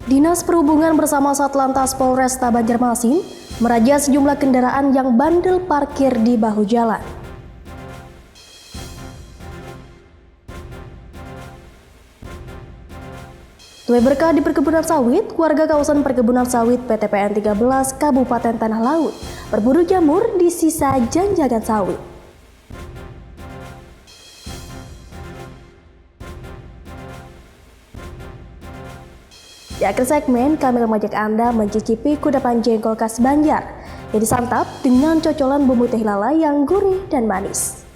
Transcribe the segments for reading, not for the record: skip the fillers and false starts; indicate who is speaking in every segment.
Speaker 1: Dinas Perhubungan bersama Satlantas Polresta Banjarmasin merazia sejumlah kendaraan yang bandel parkir di bahu jalan. Tuai berkah di perkebunan sawit, warga kawasan perkebunan sawit PTPN 13 Kabupaten Tanah Laut berburu jamur di sisa janjakan sawit. Di akhir segmen, kami mengajak Anda mencicipi kudapan jengkol khas Banjar yang disantap dengan cocolan bumbu teh lala yang gurih dan manis.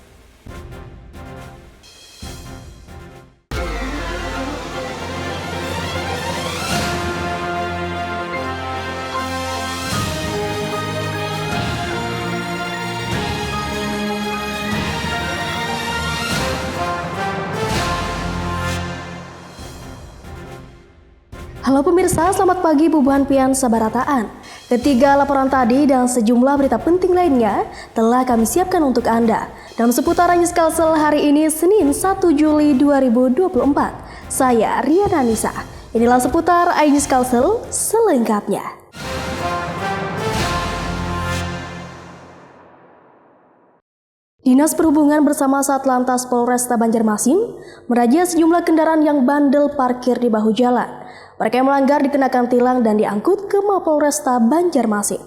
Speaker 1: Halo pemirsa, selamat pagi Bubuhan Pian Sabarataan. Ketiga laporan tadi dan sejumlah berita penting lainnya telah kami siapkan untuk Anda. Dalam seputaran News Kalsel hari ini Senin 1 Juli 2024. Saya Riana Nisa. Inilah seputar News Kalsel selengkapnya. Dinas Perhubungan bersama Satlantas Polresta Banjarmasin merazia sejumlah kendaraan yang bandel parkir di bahu jalan. Mereka yang melanggar dikenakan tilang dan diangkut ke Mapolresta Banjarmasin.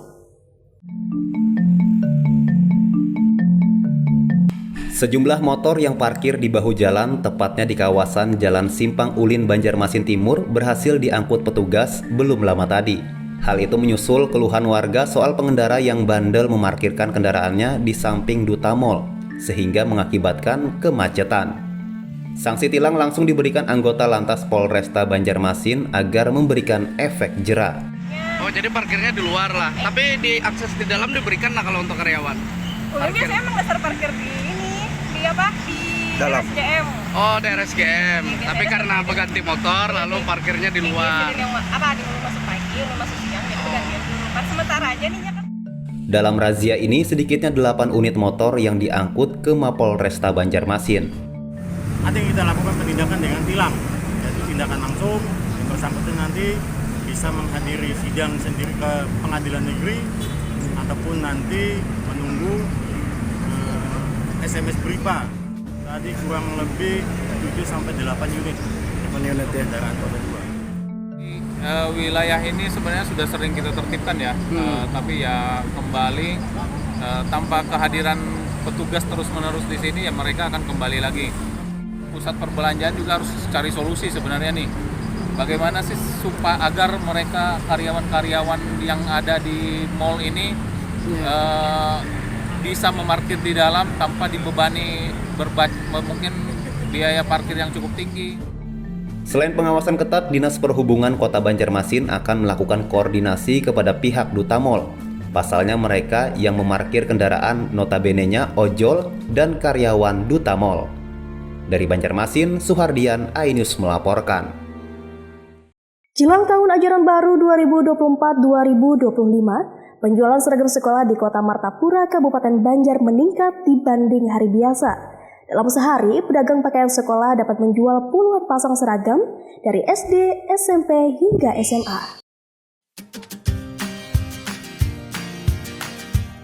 Speaker 2: Sejumlah motor yang parkir di bahu jalan, tepatnya di kawasan Jalan Simpang Ulin Banjarmasin Timur, berhasil diangkut petugas belum lama tadi. Hal itu menyusul keluhan warga soal pengendara yang bandel memarkirkan kendaraannya di samping Duta Mall, sehingga mengakibatkan kemacetan. Sanksi tilang langsung diberikan anggota Lantas Polresta Banjarmasin agar memberikan efek jera.
Speaker 3: Oh, jadi parkirnya di luar lah, tapi di akses di dalam diberikan lah kalau untuk karyawan.
Speaker 4: Umumnya saya emang dasar parkir di ini, di apa? Di
Speaker 3: Dalam.
Speaker 4: RSJM.
Speaker 3: Oh, di RSGM. Tapi karena berganti motor, lalu parkirnya di luar.
Speaker 4: Jadi yang apa di rumah masuk pagi, rumah masuk siang, jadi gantian dulu. Kan sementara aja nih ya kan.
Speaker 2: Dalam razia ini sedikitnya 8 unit motor yang diangkut ke Mapolresta Banjarmasin.
Speaker 5: Nanti kita lakukan penindakan dengan tilang, yaitu tindakan langsung yang bersangkutan nanti bisa menghadiri sidang sendiri ke pengadilan negeri ataupun nanti menunggu SMS BRIPA. Tadi kurang lebih 7-8 unit kendaraan roda 2.
Speaker 6: Wilayah ini sebenarnya sudah sering kita tertibkan ya, tapi ya kembali tanpa kehadiran petugas terus-menerus di sini ya mereka akan kembali lagi. Pusat perbelanjaan juga harus cari solusi sebenarnya nih. Bagaimana sih supaya agar mereka karyawan-karyawan yang ada di mall ini bisa memarkir di dalam tanpa dibebani mungkin biaya parkir yang cukup tinggi.
Speaker 2: Selain pengawasan ketat, Dinas Perhubungan Kota Banjarmasin akan melakukan koordinasi kepada pihak Duta Mall. Pasalnya mereka yang memarkir kendaraan notabene-nya ojol dan karyawan Duta Mall. Dari Banjarmasin, Suhardian, iNews melaporkan.
Speaker 1: Jelang tahun ajaran baru 2024-2025, penjualan seragam sekolah di Kota Martapura, Kabupaten Banjar meningkat dibanding hari biasa. Dalam sehari, pedagang pakaian sekolah dapat menjual puluhan pasang seragam dari SD, SMP, hingga SMA.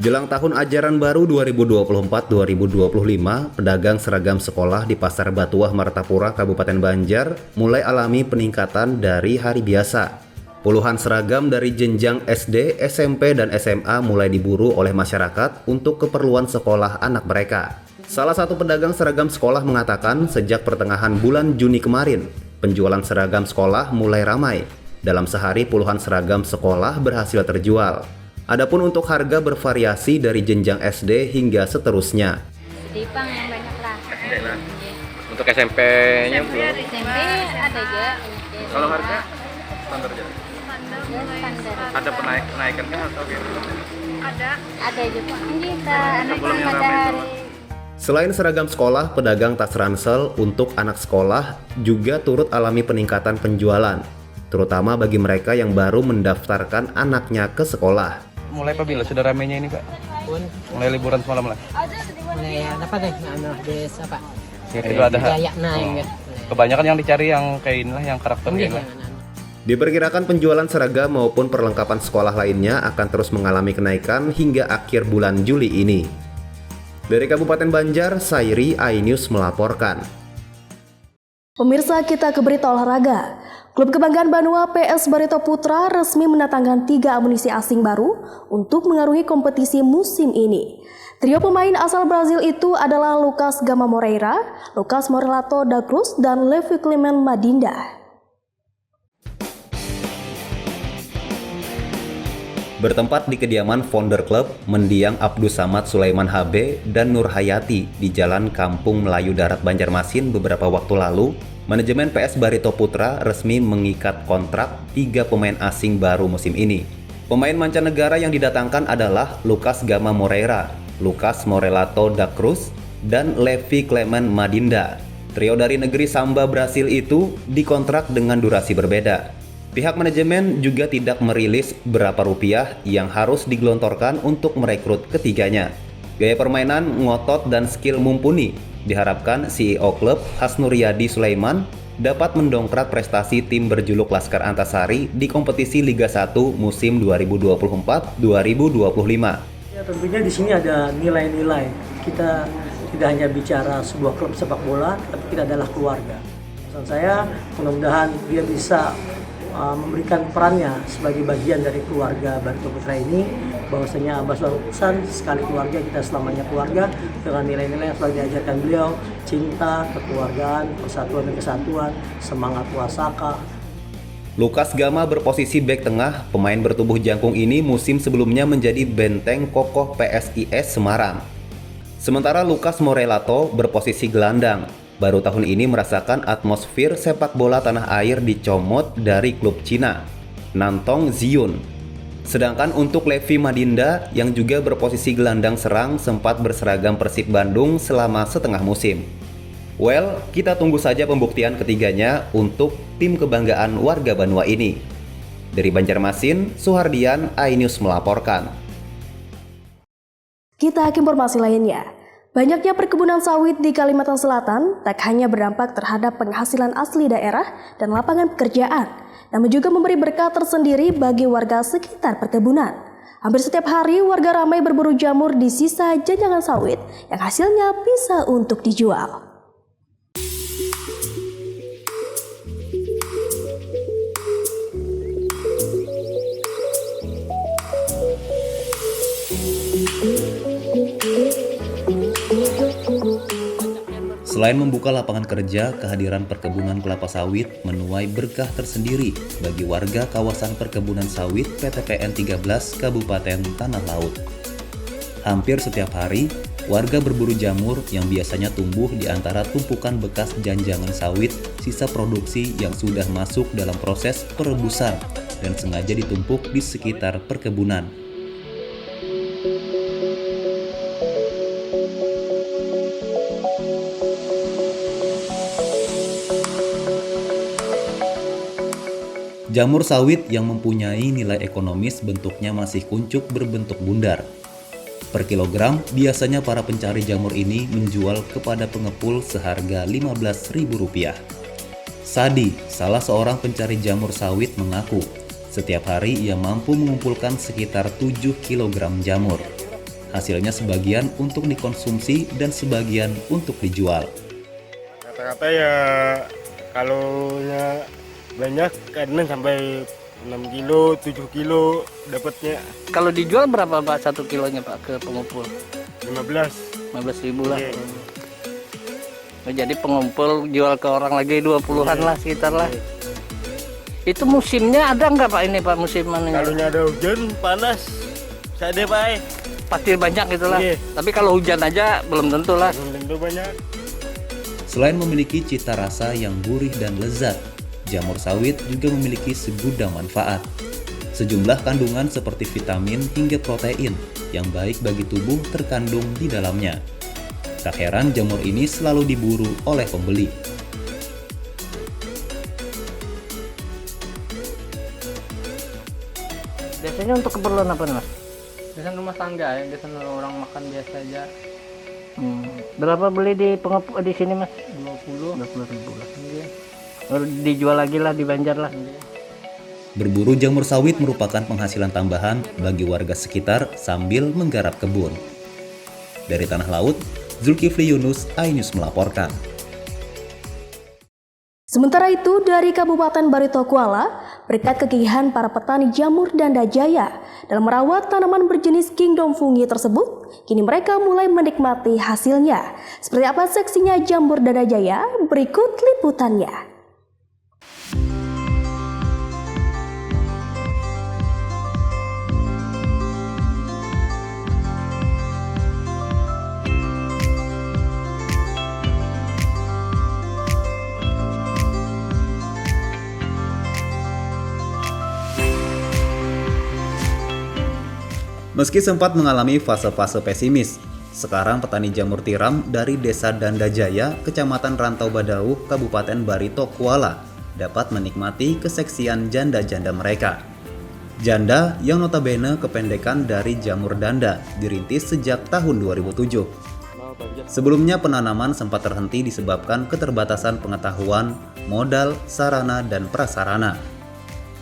Speaker 2: Jelang tahun ajaran baru 2024-2025, pedagang seragam sekolah di Pasar Batuah Martapura, Kabupaten Banjar mulai alami peningkatan dari hari biasa. Puluhan seragam dari jenjang SD, SMP, dan SMA mulai diburu oleh masyarakat untuk keperluan sekolah anak mereka. Salah satu pedagang seragam sekolah mengatakan sejak pertengahan bulan Juni kemarin, penjualan seragam sekolah mulai ramai. Dalam sehari puluhan seragam sekolah berhasil terjual. Adapun untuk harga bervariasi dari jenjang SD hingga seterusnya.
Speaker 7: Dipang yang banyak lah.
Speaker 3: SD lah. Untuk SMP-nya belum?
Speaker 7: SMP ada aja.
Speaker 3: Kalau harga standar aja.
Speaker 7: Standar.
Speaker 3: Ada penaikan kan atau gimana?
Speaker 7: Ada juga kita anak
Speaker 3: Sebelum yang ramai
Speaker 7: dari
Speaker 2: Selain seragam sekolah, pedagang tas ransel untuk anak sekolah juga turut alami peningkatan penjualan, terutama bagi mereka yang baru mendaftarkan anaknya ke sekolah.
Speaker 3: Mulai apabila sudah ramainya ini Kak? Mulai liburan semalam lah?
Speaker 8: Mulai apa deh, desa Pak.
Speaker 3: Itu ada
Speaker 8: Kayak naik.
Speaker 3: kebanyakan yang dicari yang kain lah, yang karakter kain lah.
Speaker 2: Diperkirakan penjualan seragam maupun perlengkapan sekolah lainnya akan terus mengalami kenaikan hingga akhir bulan Juli ini. Dari Kabupaten Banjar, Sairi, iNews melaporkan.
Speaker 1: Pemirsa, kita ke berita olahraga. Klub kebanggaan Banua PS Barito Putra resmi mendatangkan 3 amunisi asing baru untuk mengarungi kompetisi musim ini. Trio pemain asal Brazil itu adalah Lucas Gama Moreira, Lucas Morelato da Cruz, dan Levi Clement Madinda.
Speaker 2: Bertempat di kediaman founder klub, mendiang Abdus Samad Sulaiman HB dan Nur Hayati di Jalan Kampung Melayu Darat Banjarmasin beberapa waktu lalu, manajemen PS Barito Putra resmi mengikat kontrak 3 pemain asing baru musim ini. Pemain mancanegara yang didatangkan adalah Lucas Gama Moreira, Lucas Morelato da Cruz, dan Levi Clement Madinda. Trio dari negeri Samba Brasil itu dikontrak dengan durasi berbeda. Pihak manajemen juga tidak merilis berapa rupiah yang harus digelontorkan untuk merekrut ketiganya. Gaya permainan, ngotot, dan skill mumpuni diharapkan CEO klub Hasnuryadi Sulaiman dapat mendongkrak prestasi tim berjuluk Laskar Antasari di kompetisi Liga 1 musim 2024-2025.
Speaker 9: Ya, tentunya di sini ada nilai-nilai. Kita tidak hanya bicara sebuah klub sepak bola, tapi kita adalah keluarga. Pesan saya, mudah-mudahan dia bisa memberikan perannya sebagai bagian dari keluarga Barito Putra ini, bahwasanya Abah suatu pesan, sekali keluarga kita selamanya keluarga, dengan nilai-nilai yang selalu diajarkan beliau, cinta, kekeluargaan, persatuan dan kesatuan, semangat wasaka.
Speaker 2: Lucas Gama berposisi bek tengah. Pemain bertubuh jangkung ini musim sebelumnya menjadi benteng kokoh PSIS Semarang. Sementara Lucas Morelato berposisi gelandang. Baru tahun ini merasakan atmosfer sepak bola tanah air dicomot dari klub Cina, Nantong Zion. Sedangkan untuk Levi Madinda yang juga berposisi gelandang serang sempat berseragam Persib Bandung selama setengah musim. Well, kita tunggu saja pembuktian ketiganya untuk tim kebanggaan warga Banua ini. Dari Banjarmasin, Suhardian, iNews melaporkan.
Speaker 1: Kita ke informasi lainnya. Banyaknya perkebunan sawit di Kalimantan Selatan tak hanya berdampak terhadap penghasilan asli daerah dan lapangan pekerjaan, namun juga memberi berkah tersendiri bagi warga sekitar perkebunan. Hampir setiap hari warga ramai berburu jamur di sisa janjangan sawit yang hasilnya bisa untuk dijual.
Speaker 2: Selain membuka lapangan kerja, kehadiran perkebunan kelapa sawit menuai berkah tersendiri bagi warga kawasan perkebunan sawit PTPN 13 Kabupaten Tanah Laut. Hampir setiap hari, warga berburu jamur yang biasanya tumbuh di antara tumpukan bekas janjangan sawit sisa produksi yang sudah masuk dalam proses perebusan dan sengaja ditumpuk di sekitar perkebunan. Jamur sawit yang mempunyai nilai ekonomis bentuknya masih kuncup berbentuk bundar. Per kilogram, biasanya para pencari jamur ini menjual kepada pengepul seharga Rp15.000. Sadi, salah seorang pencari jamur sawit, mengaku setiap hari ia mampu mengumpulkan sekitar 7 kg jamur. Hasilnya sebagian untuk dikonsumsi dan sebagian untuk dijual.
Speaker 5: Rata-rata ya kalau ya banyak kadang sampai 6 kilo, 7 kilo dapatnya.
Speaker 10: Kalau dijual berapa Pak 1 kilonya Pak ke pengumpul?
Speaker 5: 15
Speaker 10: ribu lah.
Speaker 5: Iya.
Speaker 10: Jadi pengumpul jual ke orang lagi 20-an lah sekitar lah. Itu musimnya ada nggak Pak ini Pak, musim mana?
Speaker 5: Kalau ada hujan panas, saya ada Pak.
Speaker 10: Pasti banyak gitulah.
Speaker 5: Iya.
Speaker 10: Tapi kalau hujan aja belum tentu lah.
Speaker 5: Belum tentu banyak.
Speaker 2: Selain memiliki cita rasa yang gurih dan lezat, jamur sawit juga memiliki segudang manfaat. Sejumlah kandungan seperti vitamin hingga protein yang baik bagi tubuh terkandung di dalamnya. Tak heran jamur ini selalu diburu oleh pembeli.
Speaker 10: Biasanya untuk keperluan apa Mas?
Speaker 11: Biasanya rumah tangga ya, biasanya orang makan biasa aja.
Speaker 10: Berapa beli di pengepul di sini Mas?
Speaker 11: 20
Speaker 10: ribu lah.
Speaker 11: Iya.
Speaker 10: Baru dijual lagi lah di Banjar lah.
Speaker 11: Iya.
Speaker 2: Berburu jamur sawit merupakan penghasilan tambahan bagi warga sekitar sambil menggarap kebun. Dari Tanah Laut, Zulkifli Yunus, iNews melaporkan.
Speaker 1: Sementara itu, dari Kabupaten Barito Kuala, berkat kegigihan para petani jamur Danda Jaya dalam merawat tanaman berjenis Kingdom Fungi tersebut, kini mereka mulai menikmati hasilnya. Seperti apa seksinya jamur Danda Jaya? Berikut liputannya.
Speaker 2: Meski sempat mengalami fase-fase pesimis, sekarang petani jamur tiram dari Desa Danda Jaya, Kecamatan Rantau Badauh, Kabupaten Barito Kuala dapat menikmati keseksian janda-janda mereka. Janda yang notabene kependekan dari jamur danda dirintis sejak tahun 2007. Sebelumnya penanaman sempat terhenti disebabkan keterbatasan pengetahuan, modal, sarana, dan prasarana.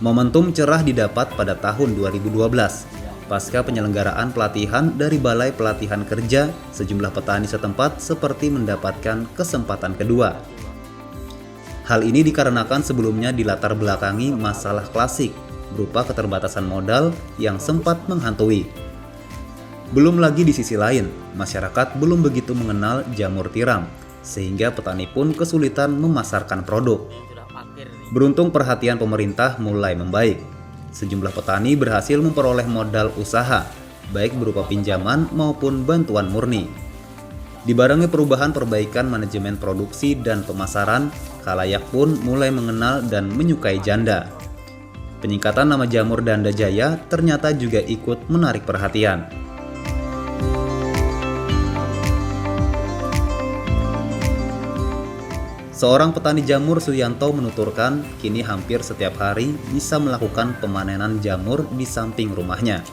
Speaker 2: Momentum cerah didapat pada tahun 2012. Pasca penyelenggaraan pelatihan dari Balai Pelatihan Kerja, sejumlah petani setempat seperti mendapatkan kesempatan kedua. Hal ini dikarenakan sebelumnya dilatar belakangi masalah klasik berupa keterbatasan modal yang sempat menghantui. Belum lagi di sisi lain, masyarakat belum begitu mengenal jamur tiram, sehingga petani pun kesulitan memasarkan produk. Beruntung perhatian pemerintah mulai membaik. Sejumlah petani berhasil memperoleh modal usaha, baik berupa pinjaman maupun bantuan murni. Dibarengi perubahan perbaikan manajemen produksi dan pemasaran, khalayak pun mulai mengenal dan menyukai janda. Peningkatan nama jamur Danda Jaya ternyata juga ikut menarik perhatian. Seorang petani jamur, Suyanto, menuturkan kini hampir setiap hari bisa melakukan pemanenan jamur di samping rumahnya.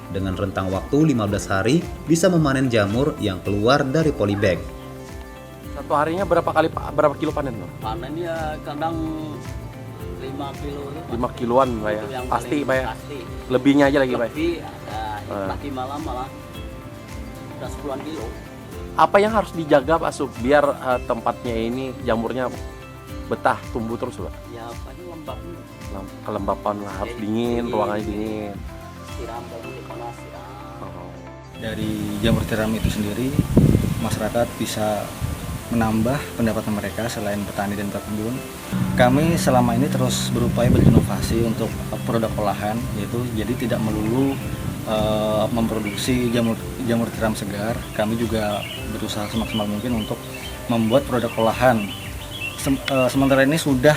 Speaker 2: Dengan rentang waktu 15 hari bisa memanen jamur yang keluar dari polybag.
Speaker 12: Satu harinya berapa kilo panen loh?
Speaker 10: Panen ya kadang 5 kilo.
Speaker 12: 5 kiloan Pak ya. Pasti Pak ya. Lebihnya aja lagi Pak.
Speaker 10: Lebih ada lagi malam malah udah 10-an kilo.
Speaker 12: Apa yang harus dijaga Pak Sub biar tempatnya ini jamurnya betah tumbuh terus Pak?
Speaker 10: Ya paling lembab.
Speaker 12: Kelembapan lah, harus dingin, ruangannya dingin.
Speaker 10: Siram dari panas ya.
Speaker 13: Dari jamur tiram itu sendiri, masyarakat bisa menambah pendapatan mereka selain petani dan pekebun. Kami selama ini terus berupaya berinovasi untuk produk olahan, yaitu jadi tidak melulu memproduksi jamur tiram segar. Kami juga berusaha semaksimal mungkin untuk membuat produk olahan. Sementara ini sudah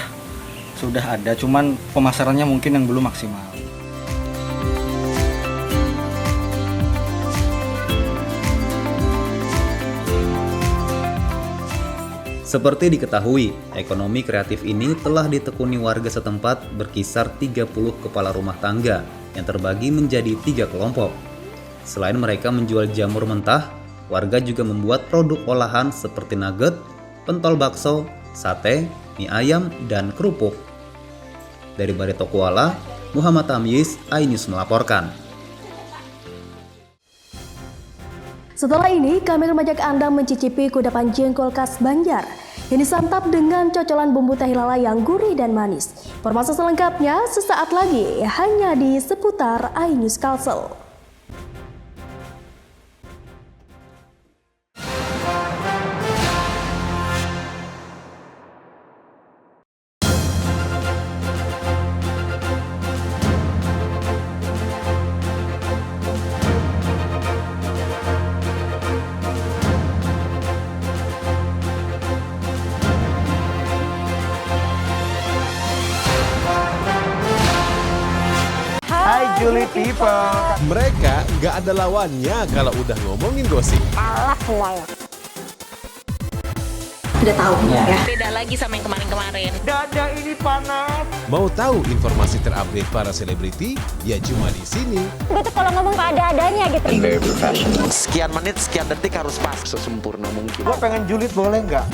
Speaker 13: ada, cuman pemasarannya mungkin yang belum maksimal.
Speaker 2: Seperti diketahui, ekonomi kreatif ini telah ditekuni warga setempat berkisar 30 kepala rumah tangga yang terbagi menjadi 3 kelompok. Selain mereka menjual jamur mentah, warga juga membuat produk olahan seperti nugget, pentol bakso, sate, mie ayam, dan kerupuk. Dari Barito Kuala, Muhammad Tamyiz, iNews melaporkan.
Speaker 1: Setelah ini, kami akan mengajak Anda mencicipi kudapan jengkol khas Banjar yang disantap dengan cocolan bumbu tahi lala yang gurih dan manis. Informasi selengkapnya sesaat lagi hanya di seputar iNews Kalsel.
Speaker 14: Julie People. Mereka nggak ada lawannya kalau udah ngomongin gosip.
Speaker 7: Alah semuanya.
Speaker 4: Udah tahu
Speaker 14: Ya.
Speaker 4: ya. Beda lagi sama yang kemarin-kemarin.
Speaker 14: Dada ini panas. Mau tahu informasi terupdate para selebriti? Ya cuma di sini.
Speaker 7: Gue tuh kalau ngomong ada-adanya gitu.
Speaker 14: Very professional.
Speaker 15: Sekian menit, sekian detik harus pas sesempurna mungkin.
Speaker 14: Gue pengen julid boleh nggak?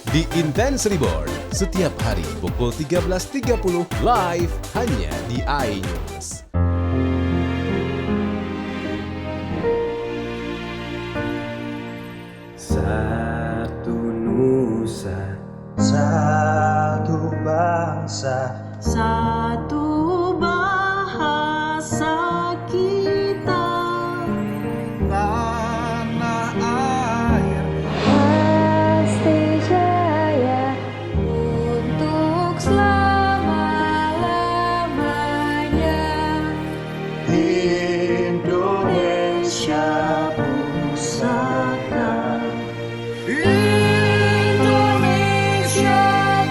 Speaker 14: di Intense Reborn setiap hari pukul 13.30 live hanya di iNews.
Speaker 15: Satu nusa, satu bangsa,
Speaker 1: Satu bahasa kita,
Speaker 15: tanah air
Speaker 1: pasti jaya untuk selama-lamanya.
Speaker 15: Indonesia pusaka,
Speaker 1: Indonesia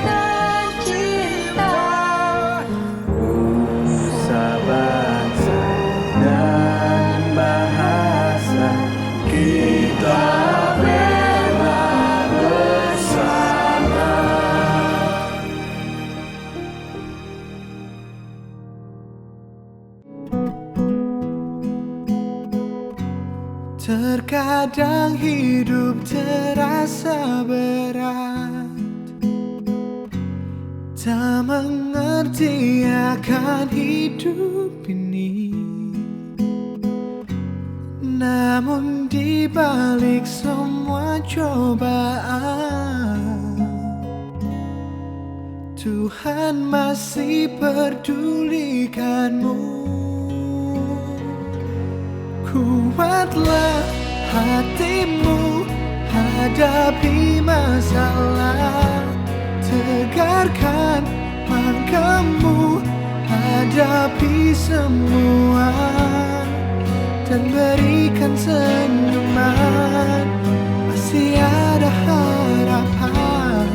Speaker 1: tercinta,
Speaker 15: nusa bangsa dan bahasa kita bela bersama. Terkadang hidup terasa berat, tak mengerti akan hidup ini. Namun di balik semua cobaan, Tuhan masih pedulikanmu. Kuatlah hatimu hadapi masalah, tegarkan langkahmu hadapi semua, dan berikan senyuman. Masih ada harapan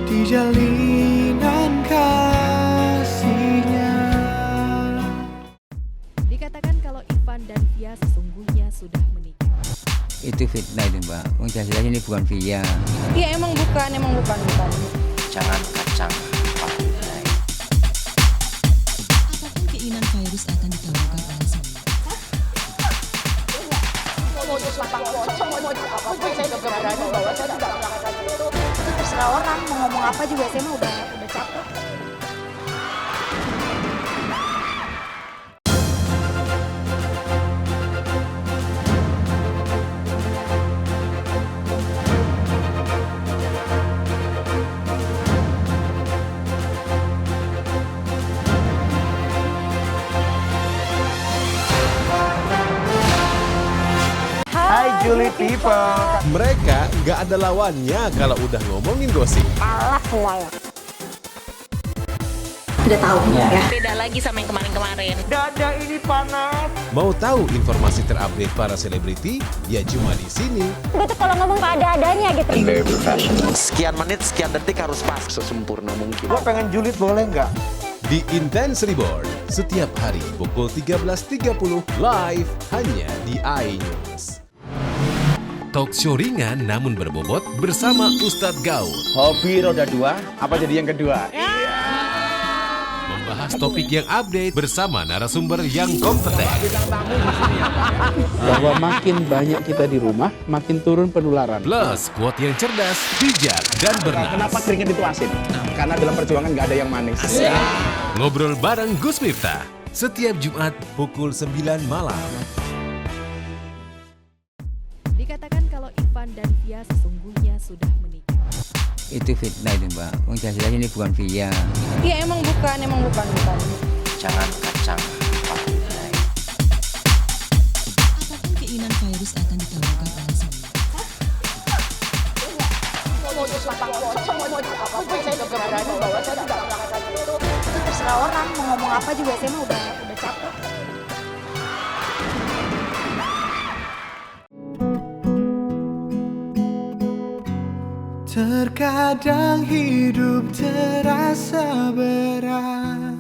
Speaker 15: di jalinan kasihnya.
Speaker 16: Dikatakan kalau Ivan dan Via sesungguhnya sudah menikah.
Speaker 10: Itu fitnah itu Mbak. Jelas-jelas ini bukan Via.
Speaker 4: Iya emang bukan.
Speaker 15: Jangan kacang pakai.
Speaker 16: Apapun keinginan virus akan dikabulkan oleh semua.
Speaker 7: Terserah orang mau ngomong apa juga, saya mah udah capek.
Speaker 14: Hai Julie People. Mereka nggak ada lawannya kalau udah ngomongin gosip.
Speaker 7: Alah semuanya.
Speaker 4: Udah tahu ya. Beda lagi sama yang kemarin-kemarin.
Speaker 15: Dada ini panas.
Speaker 14: Mau tahu informasi terupdate para selebriti? Ya cuma di sini.
Speaker 7: Udah tuh kalau ngomong ada-adanya gitu.
Speaker 15: Very professional. Sekian menit, sekian detik harus pas sesempurna mungkin. Gua pengen julid boleh nggak?
Speaker 14: Di Intense Reborn setiap hari pukul 13.30 live hanya di iNews. Talk show ringan namun berbobot bersama Ustadz Gaul.
Speaker 17: Hobi roda dua, apa jadi yang kedua?
Speaker 14: Membahas topik yang update bersama narasumber yang kompeten.
Speaker 18: Bahwa makin banyak kita di rumah, makin turun penularan.
Speaker 14: Plus quote yang cerdas, bijak, dan bernas.
Speaker 17: Kenapa keringet itu asin? Karena dalam perjuangan nggak ada yang manis.
Speaker 14: Ngobrol bareng Gus Miftah setiap Jumat pukul 9 malam.
Speaker 16: Dikatakan kalau Ivan dan Via sesungguhnya sudah menikah.
Speaker 10: Itu fitnah itu Mbak. Jelas-jelas ini bukan Via.
Speaker 4: Iya emang bukan.
Speaker 15: Jangan kacang pakai.
Speaker 16: Apapun keinginan virus akan dikabulkan oleh semua.
Speaker 7: Terserah orang mau ngomong apa juga, saya mah udah capek.
Speaker 15: Terkadang hidup terasa berat,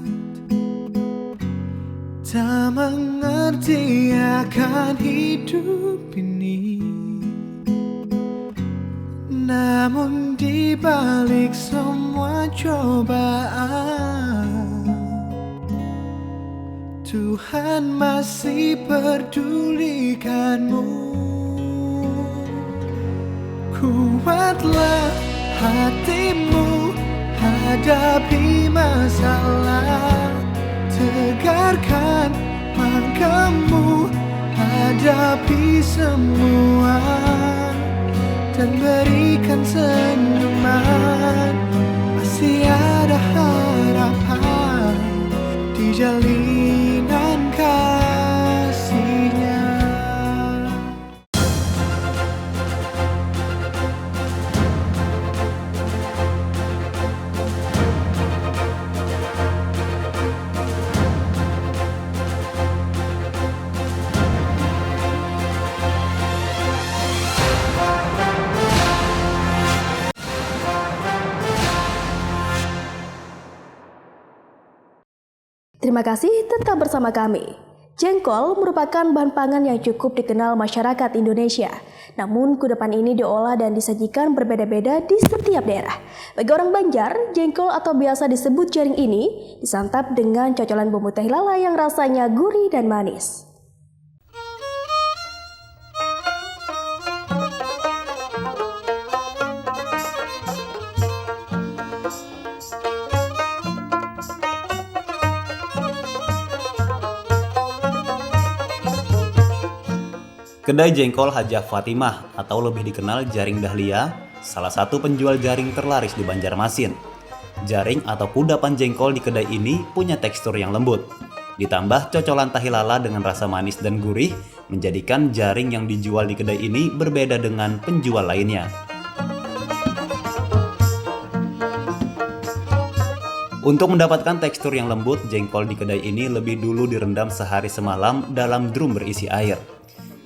Speaker 15: tak mengerti akan hidup ini. Namun di balik semua cobaan, Tuhan masih pedulikanmu. Kuatlah
Speaker 19: hatimu hadapi masalah, tegarkan langkahmu hadapi semua, dan berikan senyuman. Masih ada harapan di jalinan kasihnya.
Speaker 1: Terima kasih, tetap bersama kami. Jengkol merupakan bahan pangan yang cukup dikenal masyarakat Indonesia. Namun, kudapan ini diolah dan disajikan berbeda-beda di setiap daerah. Bagi orang Banjar, jengkol atau biasa disebut jaring ini disantap dengan cocolan bumbu teh lala yang rasanya gurih dan manis.
Speaker 2: Kedai Jengkol Hajah Fatimah atau lebih dikenal Jaring Dahlia, salah satu penjual jaring terlaris di Banjarmasin. Jaring atau kudapan jengkol di kedai ini punya tekstur yang lembut. Ditambah cocolan tahi lala dengan rasa manis dan gurih, menjadikan jaring yang dijual di kedai ini berbeda dengan penjual lainnya. Untuk mendapatkan tekstur yang lembut, jengkol di kedai ini lebih dulu direndam sehari semalam dalam drum berisi air.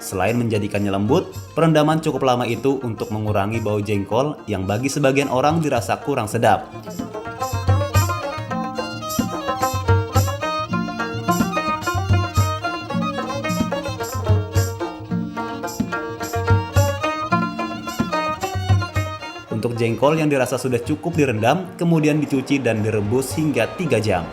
Speaker 2: Selain menjadikannya lembut, perendaman cukup lama itu untuk mengurangi bau jengkol yang bagi sebagian orang dirasa kurang sedap. Untuk jengkol yang dirasa sudah cukup direndam, kemudian dicuci dan direbus hingga 3 jam.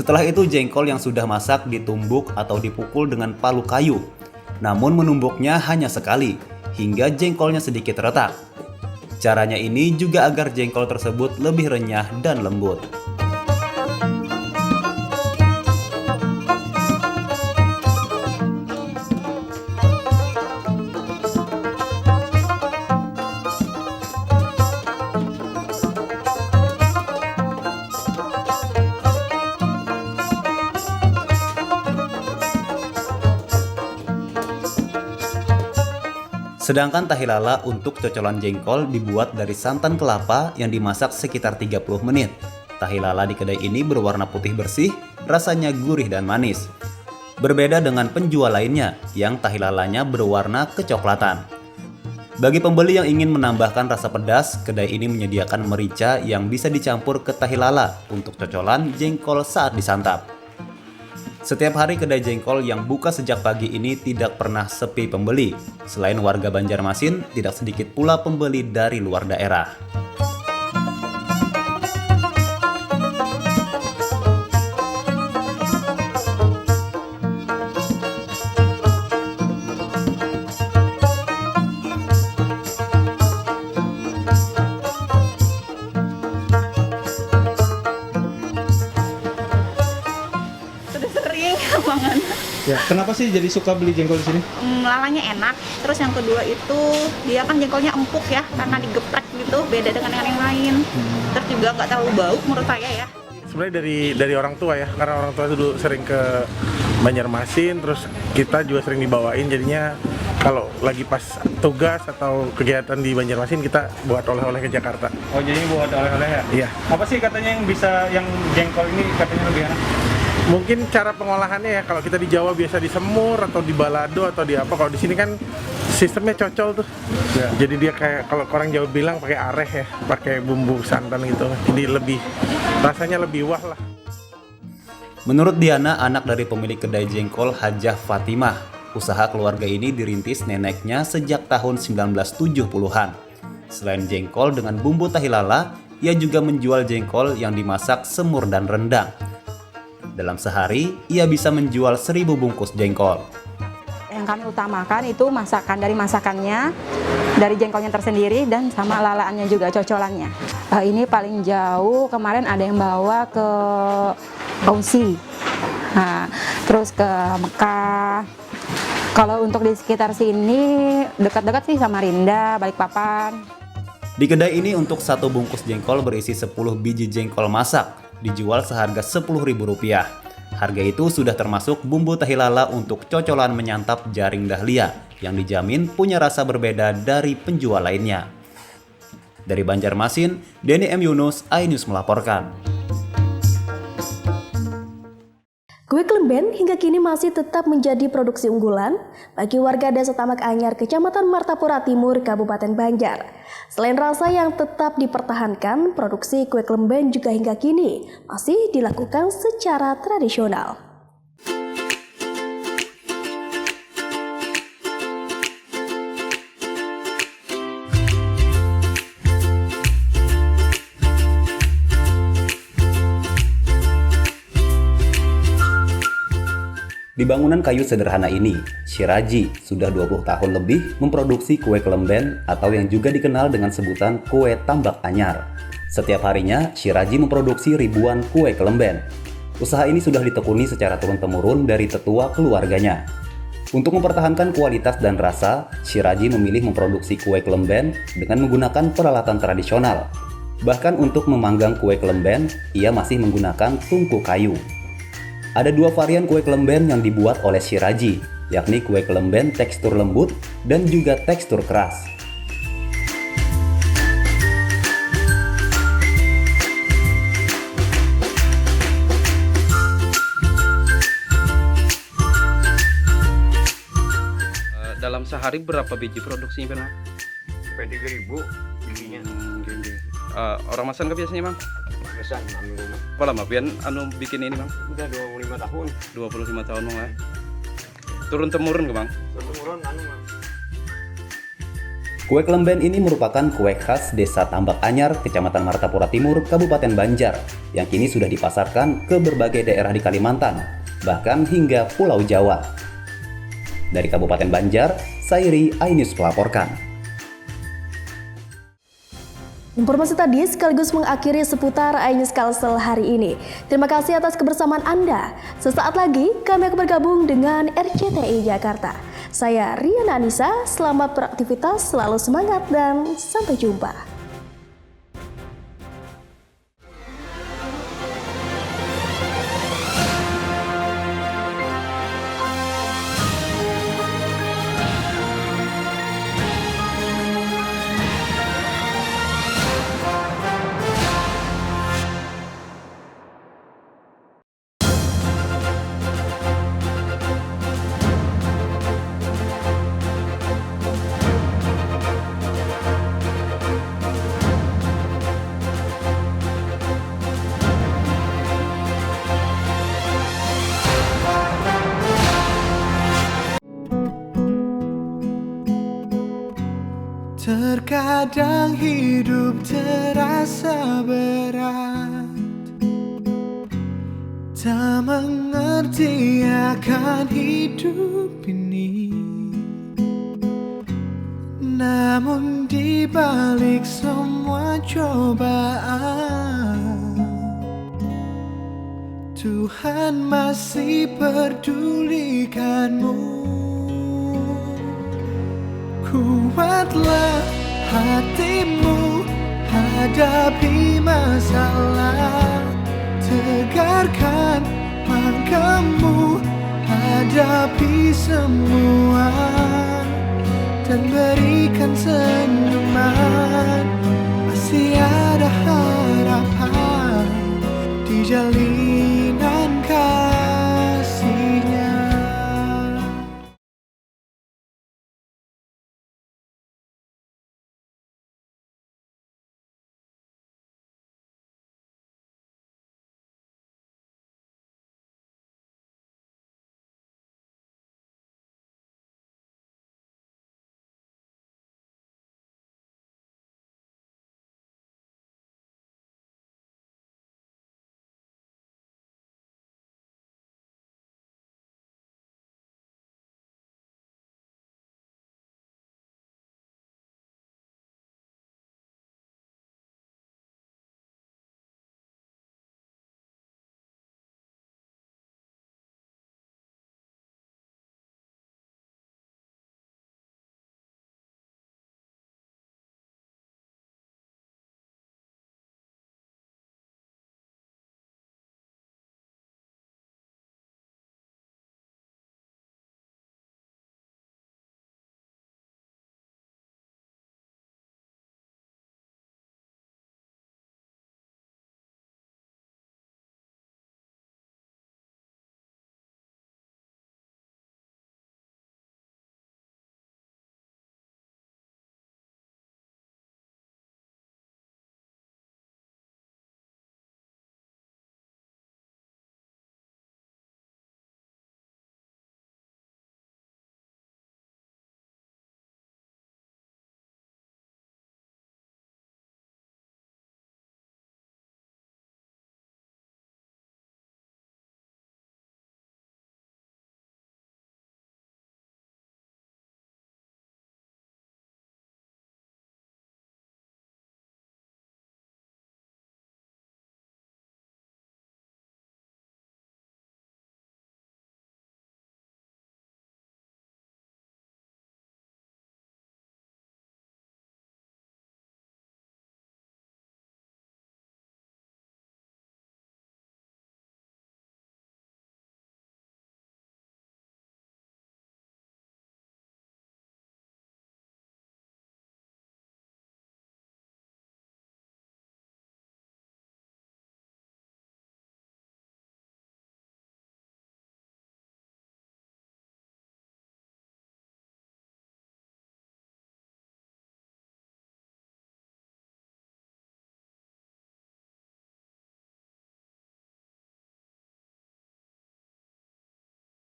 Speaker 2: Setelah itu jengkol yang sudah masak ditumbuk atau dipukul dengan palu kayu. Namun menumbuknya hanya sekali, hingga jengkolnya sedikit retak. Caranya ini juga agar jengkol tersebut lebih renyah dan lembut. Sedangkan tahi lala untuk cocolan jengkol dibuat dari santan kelapa yang dimasak sekitar 30 menit. Tahi lala di kedai ini berwarna putih bersih, rasanya gurih dan manis. Berbeda dengan penjual lainnya yang tahi lalanya berwarna kecoklatan. Bagi pembeli yang ingin menambahkan rasa pedas, kedai ini menyediakan merica yang bisa dicampur ke tahi lala untuk cocolan jengkol saat disantap. Setiap hari kedai jengkol yang buka sejak pagi ini tidak pernah sepi pembeli. Selain warga Banjarmasin, tidak sedikit pula pembeli dari luar daerah.
Speaker 4: Banget.
Speaker 18: Ya, kenapa sih jadi suka beli jengkol di sini?
Speaker 4: Lalanya enak. Terus yang kedua itu dia kan jengkolnya empuk ya, karena digeprek gitu, beda dengan yang lain. Terus juga nggak terlalu bau menurut saya ya.
Speaker 20: Sebenarnya dari orang tua ya, karena orang tua dulu sering ke Banjarmasin, terus kita juga sering dibawain, jadinya kalau lagi pas tugas atau kegiatan di Banjarmasin kita buat oleh-oleh ke Jakarta.
Speaker 18: Oh, jadi buat oleh-oleh ya?
Speaker 20: Iya.
Speaker 18: Apa sih katanya yang jengkol ini katanya lebih enak?
Speaker 20: Mungkin cara pengolahannya ya, kalau kita di Jawa biasa disemur atau di balado atau di apa, kalau di sini kan sistemnya cocol tuh. Ya. Jadi dia kayak kalau orang Jawa bilang pakai areh ya, pakai bumbu santan gitu. Jadi rasanya lebih wah lah.
Speaker 2: Menurut Diana, anak dari pemilik kedai jengkol Hajah Fatimah, usaha keluarga ini dirintis neneknya sejak tahun 1970-an. Selain jengkol dengan bumbu tahi lala, ia juga menjual jengkol yang dimasak semur dan rendang. Dalam sehari, ia bisa menjual 1000 bungkus jengkol.
Speaker 21: Yang kami utamakan itu masakannya, dari jengkolnya tersendiri dan sama lalaannya juga, cocolannya. Ini paling jauh kemarin ada yang bawa ke Bausi, terus ke Mekah. Kalau untuk di sekitar sini dekat-dekat sih Samarinda, Balikpapan.
Speaker 2: Di kedai ini untuk satu bungkus jengkol berisi 10 biji jengkol masak, dijual seharga Rp10.000. Harga itu sudah termasuk bumbu tahi lala untuk cocolan menyantap jaring dahlia yang dijamin punya rasa berbeda dari penjual lainnya. Dari Banjarmasin, Denny M. Yunus, iNews melaporkan.
Speaker 1: Kue Klemben hingga kini masih tetap menjadi produksi unggulan bagi warga Desa Tambak Anyar, Kecamatan Martapura Timur, Kabupaten Banjar. Selain rasa yang tetap dipertahankan, produksi kue Klemben juga hingga kini masih dilakukan secara tradisional.
Speaker 2: Di bangunan kayu sederhana ini, Shiraji sudah 20 tahun lebih memproduksi kue Klemben atau yang juga dikenal dengan sebutan kue Tambak Anyar. Setiap harinya, Shiraji memproduksi ribuan kue Klemben. Usaha ini sudah ditekuni secara turun-temurun dari tetua keluarganya. Untuk mempertahankan kualitas dan rasa, Shiraji memilih memproduksi kue Klemben dengan menggunakan peralatan tradisional. Bahkan untuk memanggang kue Klemben, ia masih menggunakan tungku kayu. Ada 2 varian kue Klemben yang dibuat oleh Shiraji, yakni kue Klemben tekstur lembut dan juga tekstur keras.
Speaker 11: Dalam sehari berapa biji produksinya, Bang?
Speaker 5: Sampai 3.000 bijinya.
Speaker 11: Orang masan nggak biasanya, Bang?
Speaker 5: Pesan ambil rumah.
Speaker 11: Apa lama Pian bikin ini, Bang?
Speaker 5: Udah 25 tahun.
Speaker 11: 25 tahun, Bang, ya. Turun temurun ke, Bang?
Speaker 5: Turun Bang.
Speaker 2: Kue Klemben ini merupakan kue khas Desa Tambak Anyar, Kecamatan Martapura Timur, Kabupaten Banjar, yang kini sudah dipasarkan ke berbagai daerah di Kalimantan, bahkan hingga Pulau Jawa. Dari Kabupaten Banjar, Sairi, iNews melaporkan.
Speaker 1: Informasi tadi sekaligus mengakhiri seputar iNews Kalsel hari ini. Terima kasih atas kebersamaan Anda. Sesaat lagi kami akan bergabung dengan RCTI Jakarta. Saya Riana Anissa, selamat beraktivitas, selalu semangat dan sampai jumpa.
Speaker 19: Terkadang hidup terasa berat, tak mengerti akan hidup ini. Namun di balik semua cobaan, Tuhan masih pedulikanmu. Kuatlah hatimu, hadapi masalah. Tegarkan langkahmu, hadapi semua. Dan berikan senyuman, masih ada harapan di jalin